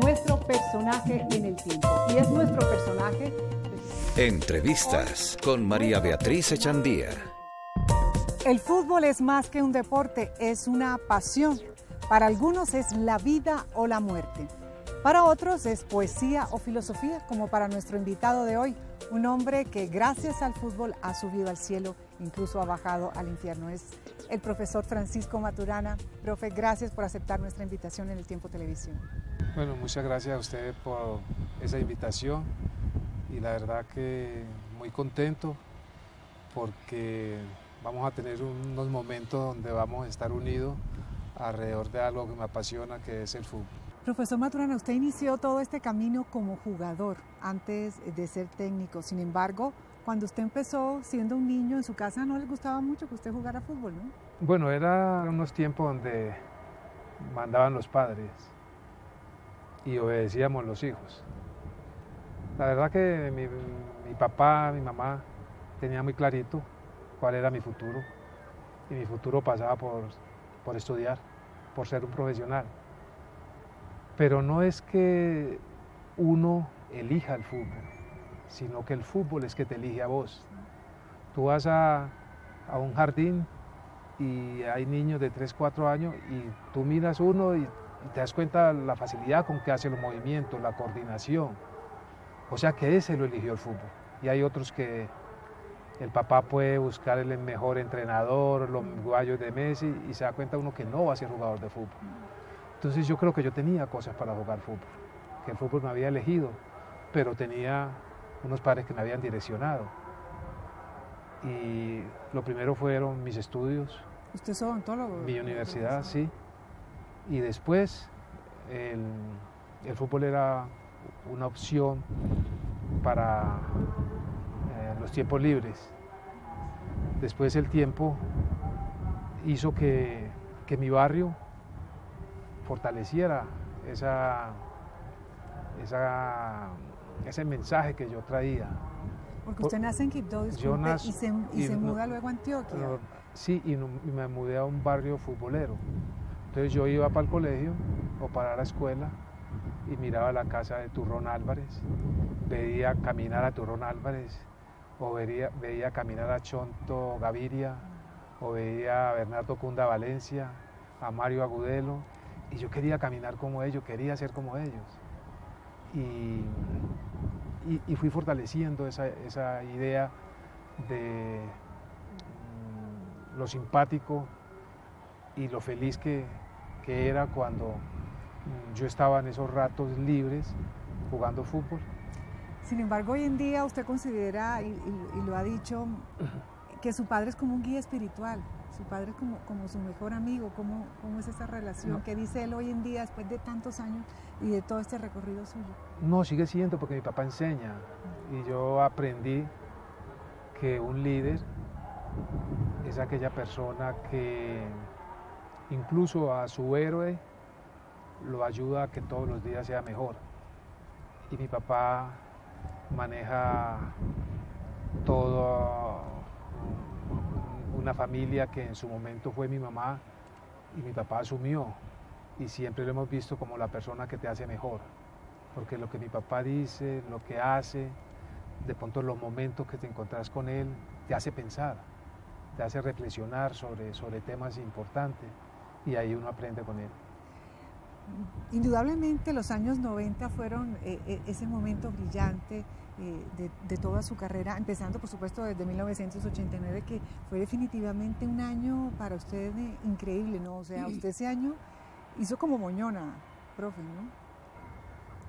Nuestro personaje en el tiempo. Y es nuestro personaje. Entrevistas con María Beatriz Echandía. El fútbol es más que un deporte, es una pasión. Para algunos es la vida o la muerte. Para otros es poesía o filosofía, como para nuestro invitado de hoy, un hombre que gracias al fútbol ha subido al cielo, incluso ha bajado al infierno. Es el profesor Francisco Maturana. Profe, gracias por aceptar nuestra invitación en El Tiempo Televisión. Bueno, muchas gracias a usted por esa invitación y la verdad que muy contento porque vamos a tener unos momentos donde vamos a estar unidos alrededor de algo que me apasiona, que es el fútbol. Profesor Maturana, usted inició todo este camino como jugador antes de ser técnico. Sin embargo, cuando usted empezó siendo un niño en su casa no le gustaba mucho que usted jugara fútbol, ¿no? Bueno, eran unos tiempos donde mandaban los padres y obedecíamos los hijos. La verdad que mi papá, mi mamá tenía muy clarito cuál era mi futuro y mi futuro pasaba por estudiar, por ser un profesional. Pero no es que uno elija el fútbol, sino que el fútbol es que te elige a vos. Tú vas a un jardín y hay niños de 3, 4 años y tú miras uno y te das cuenta de la facilidad con que hace los movimientos, la coordinación. O sea que ese lo eligió el fútbol. Y hay otros que el papá puede buscar el mejor entrenador, los guayos de Messi, y se da cuenta uno que no va a ser jugador de fútbol. Entonces yo creo que yo tenía cosas para jugar fútbol, que el fútbol me había elegido, pero tenía unos padres que me habían direccionado. Y lo primero fueron mis estudios. ¿Usted es odontólogo? Mi universidad, sí. Y después el fútbol era una opción para los tiempos libres. Después el tiempo hizo que mi barrio fortaleciera ese mensaje que yo traía. Porque usted nace en Quibdó, disculpe, y se muda luego a Antioquia. Sí, y me mudé a un barrio futbolero. Entonces yo iba para el colegio o para la escuela y miraba la casa de Turrón Álvarez, veía caminar a Turrón Álvarez, o veía caminar a Chonto Gaviria, o veía a Bernardo Cunda Valencia, a Mario Agudelo, y yo quería caminar como ellos, quería ser como ellos. Y fui fortaleciendo esa idea de lo simpático y lo feliz que era cuando yo estaba en esos ratos libres jugando fútbol. Sin embargo, hoy en día usted considera, y lo ha dicho, que su padre es como un guía espiritual, su padre es como su mejor amigo. ¿Cómo es esa relación que dice él hoy en día después de tantos años y de todo este recorrido suyo? No, sigue siendo porque mi papá enseña y yo aprendí que un líder es aquella persona que incluso a su héroe lo ayuda a que todos los días sea mejor. Y mi papá maneja toda una familia que en su momento fue mi mamá y mi papá asumió. Y siempre lo hemos visto como la persona que te hace mejor. Porque lo que mi papá dice, lo que hace, de pronto los momentos que te encontrás con él, te hace pensar, te hace reflexionar sobre temas importantes y ahí uno aprende con él. Indudablemente los años 90 fueron ese momento brillante de toda su carrera, empezando por supuesto desde 1989, que fue definitivamente un año para usted increíble, ¿no? O sea, usted ese año hizo como moñona, profe,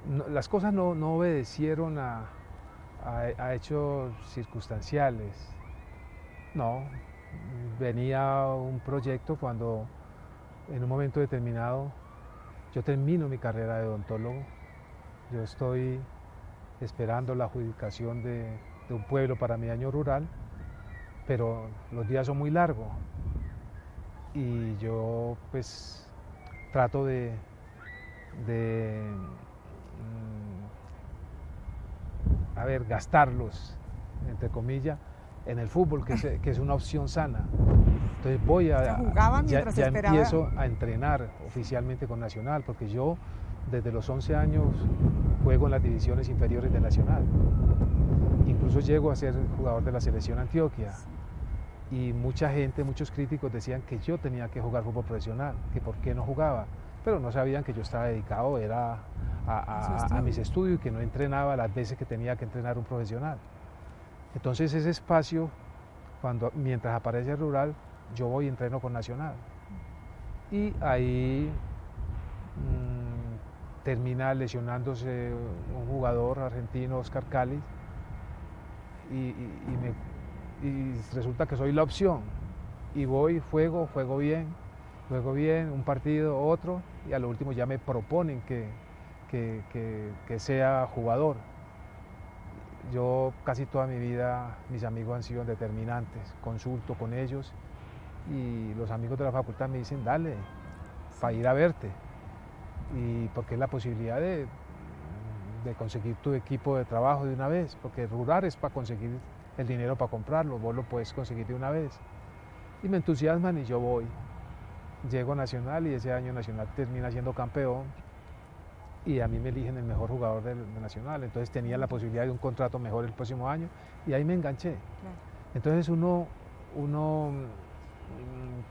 ¿no? Las cosas no obedecieron a hechos circunstanciales. No, venía un proyecto cuando en un momento determinado yo termino mi carrera de odontólogo. Yo estoy esperando la adjudicación de un pueblo para mi año rural, pero los días son muy largos y yo pues trato de gastarlos, entre comillas, en el fútbol, que es una opción sana. Entonces ya empiezo a entrenar oficialmente con Nacional, porque yo desde los 11 años juego en las divisiones inferiores de Nacional. Incluso llego a ser jugador de la selección Antioquia. Y mucha gente, muchos críticos decían que yo tenía que jugar fútbol profesional, que por qué no jugaba, pero no sabían que yo estaba dedicado a mis estudios y que no entrenaba las veces que tenía que entrenar un profesional. Entonces ese espacio, mientras aparece Rural, yo voy y entreno con Nacional. Y ahí termina lesionándose un jugador argentino, Oscar Cali, y resulta que soy la opción. Y voy, juego bien, un partido, otro, y a lo último ya me proponen que sea jugador. Yo casi toda mi vida, mis amigos han sido determinantes, consulto con ellos y los amigos de la facultad me dicen, dale, para ir a verte, y porque es la posibilidad de conseguir tu equipo de trabajo de una vez, porque Rural es para conseguir el dinero para comprarlo, vos lo puedes conseguir de una vez. Y me entusiasman y yo voy. Llego a Nacional y ese año Nacional termina siendo campeón y a mí me eligen el mejor jugador de Nacional, entonces tenía la posibilidad de un contrato mejor el próximo año y ahí me enganché. Claro. Entonces uno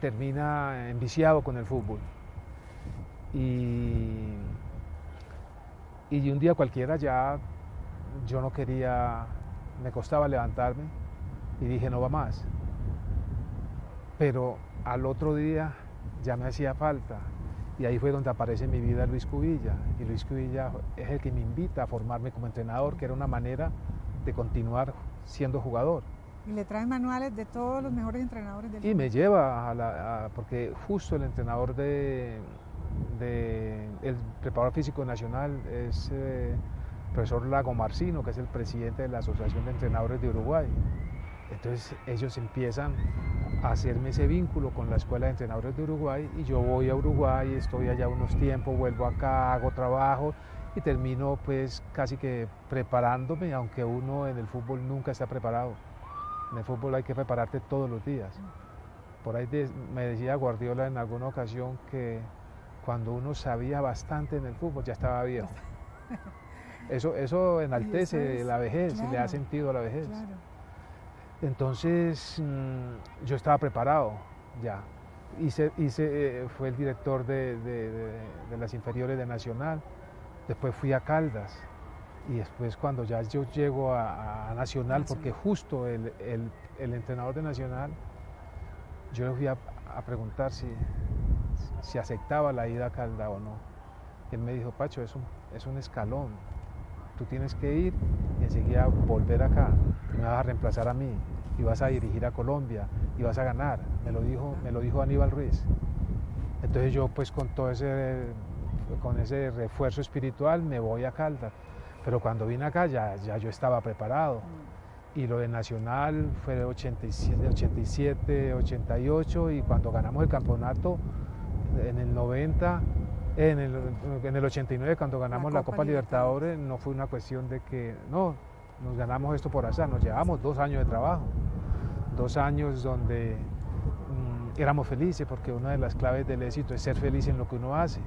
termina enviciado con el fútbol y de un día cualquiera ya yo no quería, me costaba levantarme y dije no va más, pero al otro día ya me hacía falta y ahí fue donde aparece en mi vida Luis Cubilla, y Luis Cubilla es el que me invita a formarme como entrenador, que era una manera de continuar siendo jugador. Y le trae manuales de todos los mejores entrenadores del mundo. Y me lleva porque justo el entrenador el preparador físico nacional es el profesor Lago Marcino, que es el presidente de la Asociación de Entrenadores de Uruguay. Entonces ellos empiezan a hacerme ese vínculo con la Escuela de Entrenadores de Uruguay y yo voy a Uruguay, estoy allá unos tiempos, vuelvo acá, hago trabajo y termino pues casi que preparándome, aunque uno en el fútbol nunca está preparado. En el fútbol hay que prepararte todos los días. Por ahí me decía Guardiola en alguna ocasión que cuando uno sabía bastante en el fútbol ya estaba viejo. Eso enaltece la vejez, claro, y le da sentido a la vejez. Claro. Entonces yo estaba preparado ya. Fue el director de las inferiores de Nacional, después fui a Caldas y después cuando ya yo llego a Nacional, porque justo el entrenador de Nacional, yo le fui a preguntar si aceptaba la ida a Caldas o no. Él me dijo, Pacho, es un escalón, tú tienes que ir y enseguida volver acá, y me vas a reemplazar a mí, y vas a dirigir a Colombia, y vas a ganar, me lo dijo Aníbal Ruiz. Entonces yo pues con ese refuerzo espiritual me voy a Caldas, pero cuando vine acá ya yo estaba preparado, y lo de Nacional fue de 87, 88, y cuando ganamos el campeonato en el 90, en el 89 cuando ganamos la Copa Libertadores, no fue una cuestión de que no, nos ganamos esto por azar, nos llevamos 2 años de trabajo, 2 años donde éramos felices, porque una de las claves del éxito es ser feliz en lo que uno hace,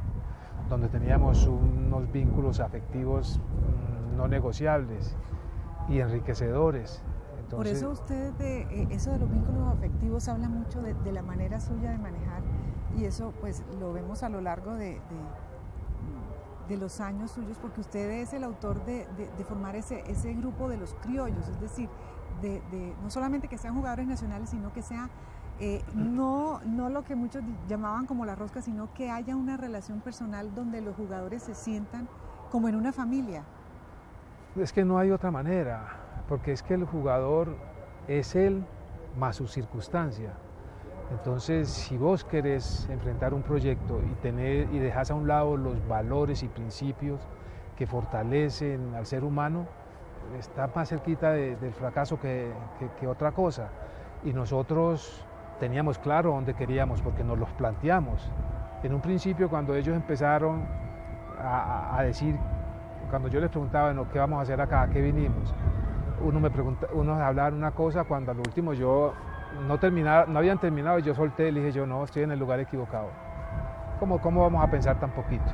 donde teníamos unos vínculos afectivos no negociables y enriquecedores. Entonces, por eso usted eso de los vínculos afectivos habla mucho de la manera suya de manejar, y eso pues lo vemos a lo largo de los años suyos, porque usted es el autor de formar ese grupo de los criollos, es decir, no solamente que sean jugadores nacionales, sino que sea no lo que muchos llamaban como la rosca, sino que haya una relación personal donde los jugadores se sientan como en una familia. Es que no hay otra manera, porque es que el jugador es él más su circunstancia. Entonces, si vos querés enfrentar un proyecto y dejas a un lado los valores y principios que fortalecen al ser humano, está más cerquita del fracaso que otra cosa. Y nosotros teníamos claro dónde queríamos, porque nos los planteamos. En un principio, cuando ellos empezaron a decir, cuando yo les preguntaba, bueno, ¿qué vamos a hacer acá? ¿A qué vinimos? Unos hablaban una cosa, cuando al último yo no habían terminado y yo solté, le dije yo, no, estoy en el lugar equivocado. ¿Cómo vamos a pensar tan poquito?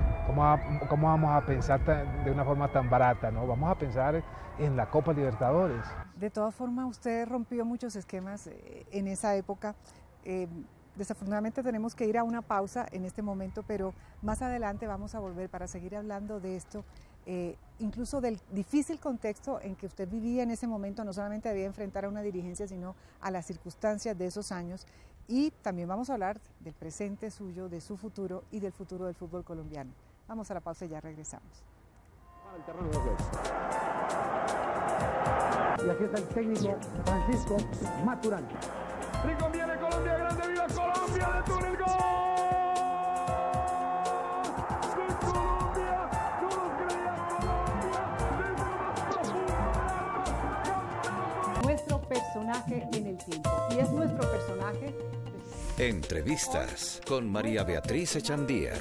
¿Cómo vamos a pensar de una forma tan barata, ¿no? Vamos a pensar en la Copa Libertadores. De todas formas, usted rompió muchos esquemas en esa época. Desafortunadamente tenemos que ir a una pausa en este momento, pero más adelante vamos a volver para seguir hablando de esto, incluso del difícil contexto en que usted vivía en ese momento. No solamente debía enfrentar a una dirigencia, sino a las circunstancias de esos años. Y también vamos a hablar del presente suyo, de su futuro y del futuro del fútbol colombiano. Vamos a la pausa y ya regresamos. Y aquí está el técnico Francisco Maturana. Y conviene Colombia, grande, viva Colombia, de Túnez, gol de Colombia, todos creían Colombia, desde lo más profundo del alma. Nuestro personaje en el tiempo, y es nuestro personaje. Entrevistas con María Beatriz Echandía.